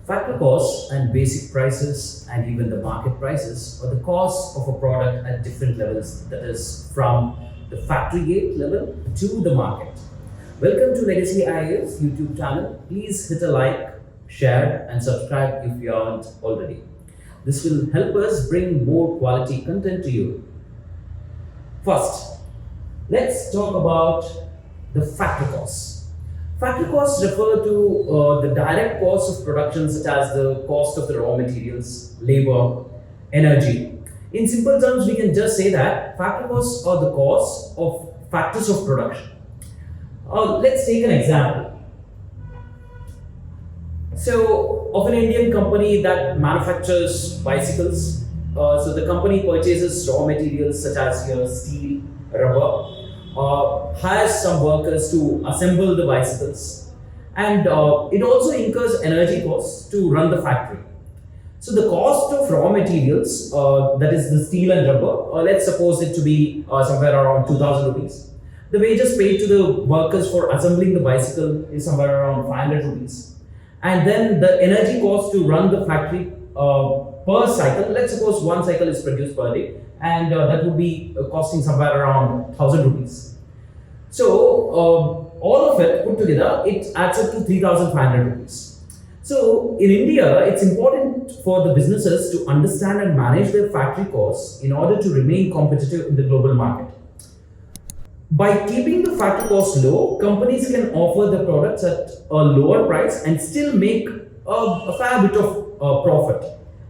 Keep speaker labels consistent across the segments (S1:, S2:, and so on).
S1: Factor costs and basic prices and even the market prices are the cost of a product at different levels, that is from the factory gate level to the market. Welcome to Legacy IAS YouTube channel. Please hit a like, share and subscribe if you aren't already. This will help us bring more quality content to you. First, let's talk about the factor costs. Factor costs refer to the direct costs of production, such as the cost of the raw materials, labor, energy. In simple terms, we can just say that factor costs are the costs of factors of production. Let's take an example. So, of an Indian company that manufactures bicycles, so the company purchases raw materials such as your steel, rubber, hires some workers to assemble the bicycles, and it also incurs energy costs to run the factory. So the cost of raw materials, that is the steel and rubber, let's suppose it to be somewhere around 2000 rupees. The wages paid to the workers for assembling the bicycle is somewhere around 500 rupees. And then the energy cost to run the factory per cycle, let's suppose one cycle is produced per day, and that would be costing somewhere around 1000 rupees. So all of it put together, it adds up to 3500 rupees. So in India, it's important for the businesses to understand and manage their factory costs in order to remain competitive in the global market. By keeping the factory costs low, companies can offer the products at a lower price and still make a fair bit of profit.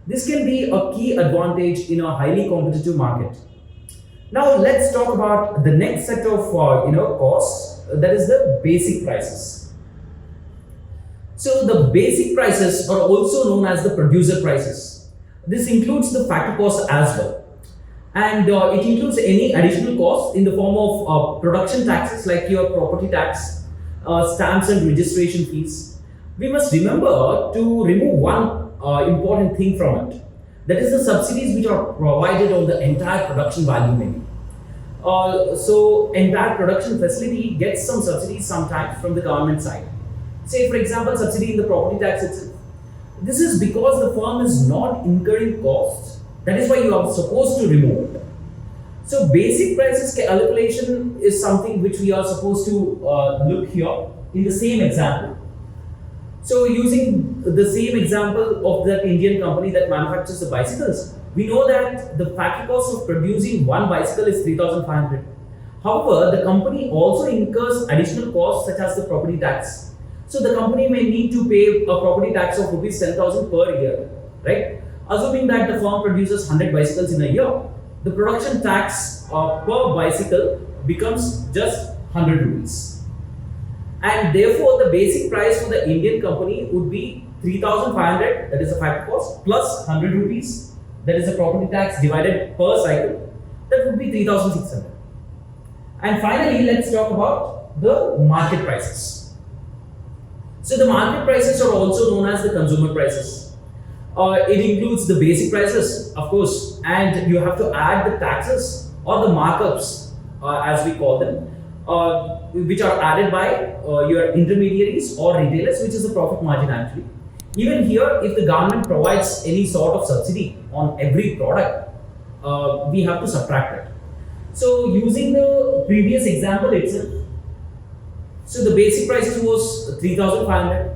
S1: This can be a key advantage in a highly competitive market. Now let's talk about the next set of costs, that is the basic prices. So the basic prices are also known as the producer prices. This includes the factor costs as well. And it includes any additional costs in the form of production taxes like your property tax, stamps and registration fees. We must remember to remove one important thing from it. That is the subsidies which are provided on the entire production value maybe. So entire production facility gets some subsidies sometimes from the government side. Say for example, subsidy in the property tax itself. This is because the firm is not incurring costs. That is why you are supposed to remove it. So basic prices calculation is something which we are supposed to look here in the same example. So using the same example of that Indian company that manufactures the bicycles, we know that the factory cost of producing one bicycle is 3500. However, the company also incurs additional costs such as the property tax. So the company may need to pay a property tax of rupees 10,000 per year, right? Assuming that the firm produces 100 bicycles in a year, the production tax per bicycle becomes just 100 rupees. And therefore, the basic price for the Indian company would be 3500, that is the factor cost, plus 100 rupees, that is the property tax divided per cycle, that would be 3600. And finally, let's talk about the market prices. So the market prices are also known as the consumer prices. It includes the basic prices, of course, and you have to add the taxes or the markups, as we call them, which are added by your intermediaries or retailers, which is the profit margin actually. Even here, if the government provides any sort of subsidy on every product, we have to subtract it. So using the previous example itself, so the basic prices was 3500,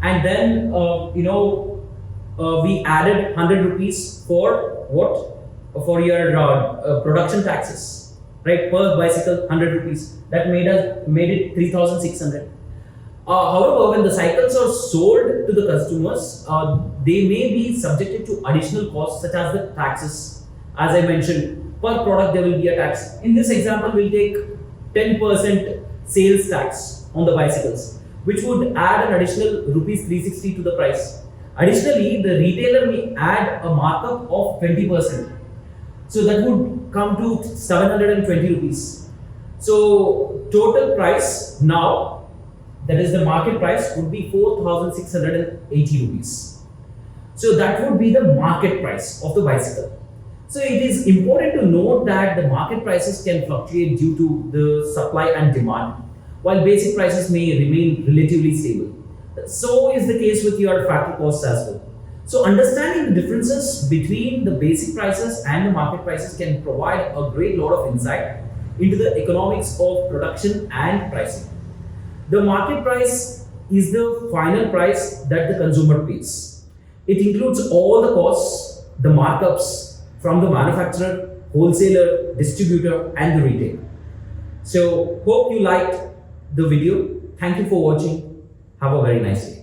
S1: and then we added 100 rupees for what? For your production taxes, right? Per bicycle, 100 rupees. That made it 3600. However, when the cycles are sold to the customers, they may be subjected to additional costs such as the taxes. As I mentioned, per product there will be a tax. In this example, we'll take 10% sales tax on the bicycles, which would add an additional rupees 360 to the price. Additionally, the retailer may add a markup of 20%. So that would come to 720 rupees. So total price now, that is the market price, would be 4680 rupees. So that would be the market price of the bicycle. So it is important to note that the market prices can fluctuate due to the supply and demand, while basic prices may remain relatively stable. So is the case with your factory costs as well. So understanding the differences between the basic prices and the market prices can provide a great lot of insight into the economics of production and pricing. The market price is the final price that the consumer pays. It includes all the costs, the markups from the manufacturer, wholesaler, distributor, and the retailer. So, hope you liked the video. Thank you for watching. Have a very nice day.